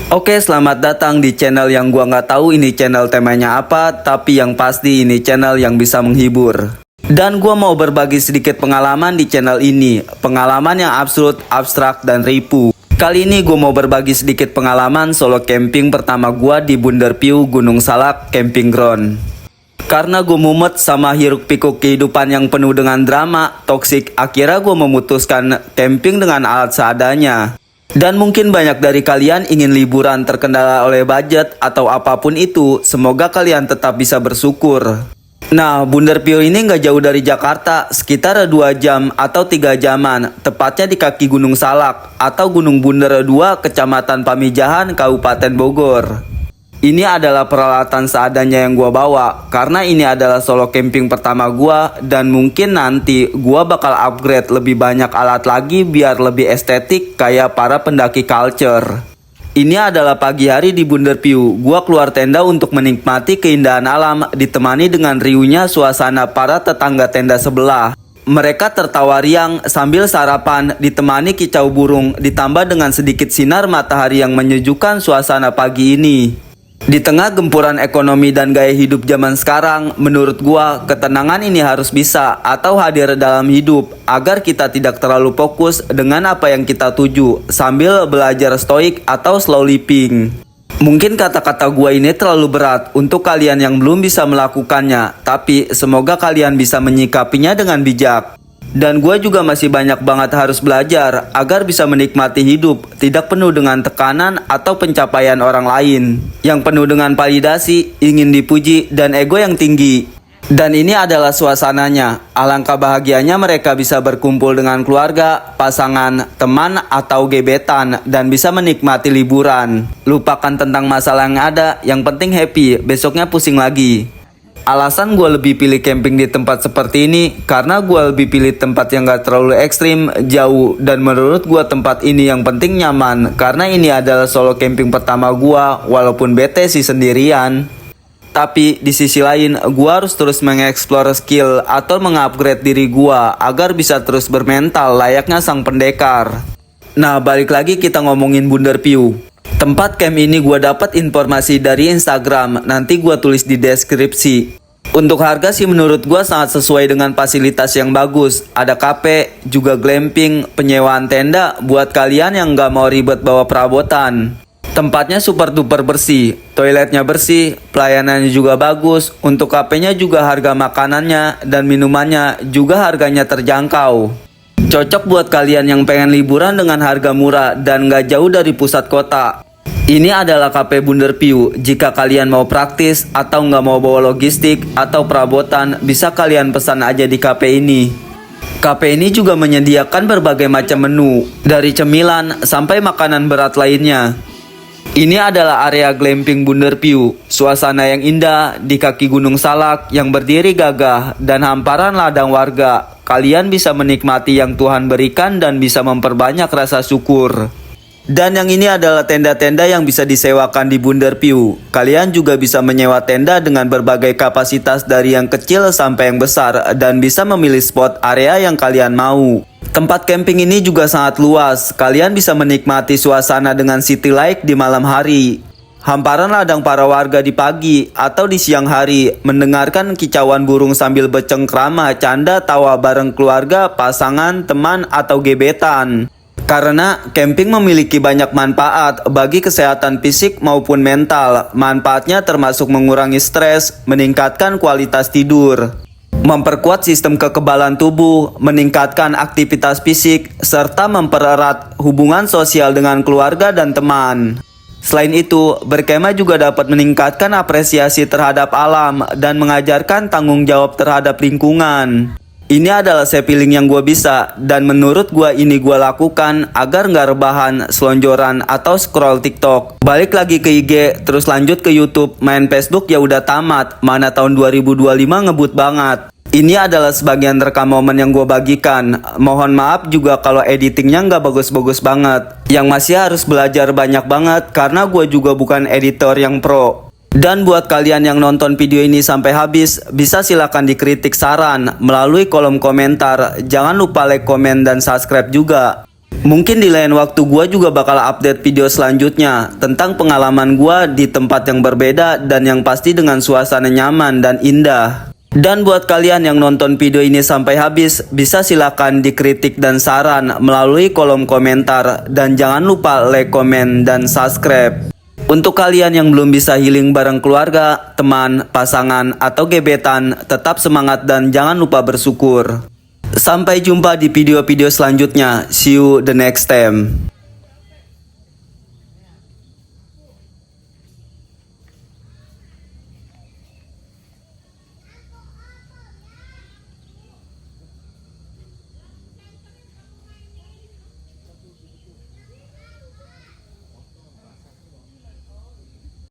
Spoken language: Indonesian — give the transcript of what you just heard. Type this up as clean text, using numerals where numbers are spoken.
Oke, selamat datang di channel yang gua nggak tahu ini channel temanya apa, tapi yang pasti ini channel yang bisa menghibur. Dan gua mau berbagi sedikit pengalaman di channel ini, pengalaman yang absurd, abstrak, dan ribu. Kali ini gua mau berbagi sedikit pengalaman solo camping pertama gua di Bunderpiu, Gunung Salak, Camping Ground. Karena gue mumet sama hiruk pikuk kehidupan yang penuh dengan drama, toksik, akhirnya gue memutuskan camping dengan alat seadanya. Dan mungkin banyak dari kalian ingin liburan terkendala oleh budget atau apapun itu, semoga kalian tetap bisa bersyukur. Nah, Bunderpiu ini nggak jauh dari Jakarta, sekitar 2 jam atau 3 jaman, tepatnya di kaki Gunung Salak atau Gunung Bunder 2, Kecamatan Pamijahan, Kabupaten Bogor. Ini adalah peralatan seadanya yang gua bawa, karena ini adalah solo camping pertama gua, dan mungkin nanti gua bakal upgrade lebih banyak alat lagi biar lebih estetik kayak para pendaki culture. Ini adalah pagi hari di Bunderpiu, gua keluar tenda untuk menikmati keindahan alam ditemani dengan riuhnya suasana para tetangga tenda sebelah. Mereka tertawa riang sambil sarapan ditemani kicau burung ditambah dengan sedikit sinar matahari yang menyejukkan suasana pagi ini. Di tengah gempuran ekonomi dan gaya hidup zaman sekarang, menurut gua ketenangan ini harus bisa atau hadir dalam hidup agar kita tidak terlalu fokus dengan apa yang kita tuju sambil belajar stoik atau slow living. Mungkin kata-kata gua ini terlalu berat untuk kalian yang belum bisa melakukannya, tapi semoga kalian bisa menyikapinya dengan bijak. Dan gue juga masih banyak banget harus belajar agar bisa menikmati hidup tidak penuh dengan tekanan atau pencapaian orang lain yang penuh dengan validasi, ingin dipuji, dan ego yang tinggi. Dan ini adalah suasananya. Alangkah bahagianya mereka bisa berkumpul dengan keluarga, pasangan, teman, atau gebetan dan bisa menikmati liburan. Lupakan tentang masalah yang ada, yang penting happy, besoknya pusing lagi. Alasan gue lebih pilih camping di tempat seperti ini karena gue lebih pilih tempat yang gak terlalu ekstrim, jauh, dan menurut gue tempat ini yang penting nyaman karena ini adalah solo camping pertama gue, walaupun bete sih sendirian. Tapi di sisi lain gue harus terus mengeksplor skill atau mengupgrade diri gue agar bisa terus bermental layaknya sang pendekar. Nah, balik lagi kita ngomongin Bunderpiu. Tempat camp ini gue dapat informasi dari Instagram, nanti gue tulis di deskripsi. Untuk harga sih menurut gue sangat sesuai dengan fasilitas yang bagus. Ada kafe, juga glamping, penyewaan tenda buat kalian yang gak mau ribet bawa perabotan. Tempatnya super duper bersih, toiletnya bersih, pelayanannya juga bagus. Untuk kafenya juga harga makanannya dan minumannya juga harganya terjangkau. Cocok buat kalian yang pengen liburan dengan harga murah dan gak jauh dari pusat kota. Ini adalah Cafe Bunderpiu. Jika kalian mau praktis atau nggak mau bawa logistik atau perabotan, bisa kalian pesan aja di cafe ini. Cafe ini juga menyediakan berbagai macam menu, dari cemilan sampai makanan berat lainnya. Ini adalah area glamping Bunderpiu, suasana yang indah di kaki Gunung Salak yang berdiri gagah dan hamparan ladang warga. Kalian bisa menikmati yang Tuhan berikan dan bisa memperbanyak rasa syukur. Dan yang ini adalah tenda-tenda yang bisa disewakan di Bunderpiu. Kalian juga bisa menyewa tenda dengan berbagai kapasitas dari yang kecil sampai yang besar dan bisa memilih spot area yang kalian mau. Tempat camping ini juga sangat luas. Kalian bisa menikmati suasana dengan city light di malam hari. Hamparan ladang para warga di pagi atau di siang hari, mendengarkan kicauan burung sambil bercengkrama, canda, tawa bareng keluarga, pasangan, teman, atau gebetan. Karena camping memiliki banyak manfaat bagi kesehatan fisik maupun mental. Manfaatnya termasuk mengurangi stres, meningkatkan kualitas tidur, memperkuat sistem kekebalan tubuh, meningkatkan aktivitas fisik, serta mempererat hubungan sosial dengan keluarga dan teman. Selain itu, berkemah juga dapat meningkatkan apresiasi terhadap alam dan mengajarkan tanggung jawab terhadap lingkungan. Ini adalah feeling yang gue bisa, dan menurut gue ini gue lakukan agar nggak rebahan, selonjoran, atau scroll TikTok. Balik lagi ke IG, terus lanjut ke YouTube, main Facebook ya udah tamat, mana tahun 2025 ngebut banget. Ini adalah sebagian rekam momen yang gue bagikan. Mohon maaf juga kalau editingnya nggak bagus-bagus banget. Yang masih harus belajar banyak banget karena gue juga bukan editor yang pro. Dan buat kalian yang nonton video ini sampai habis, bisa silakan dikritik saran melalui kolom komentar. Jangan lupa like, komen, dan subscribe juga. Mungkin di lain waktu gue juga bakal update video selanjutnya tentang pengalaman gue di tempat yang berbeda dan yang pasti dengan suasana nyaman dan indah. Dan buat kalian yang nonton video ini sampai habis, bisa silakan dikritik dan saran melalui kolom komentar. Dan jangan lupa like, komen, dan subscribe. Untuk kalian yang belum bisa healing bareng keluarga, teman, pasangan, atau gebetan, tetap semangat dan jangan lupa bersyukur. Sampai jumpa di video-video selanjutnya. See you the next time.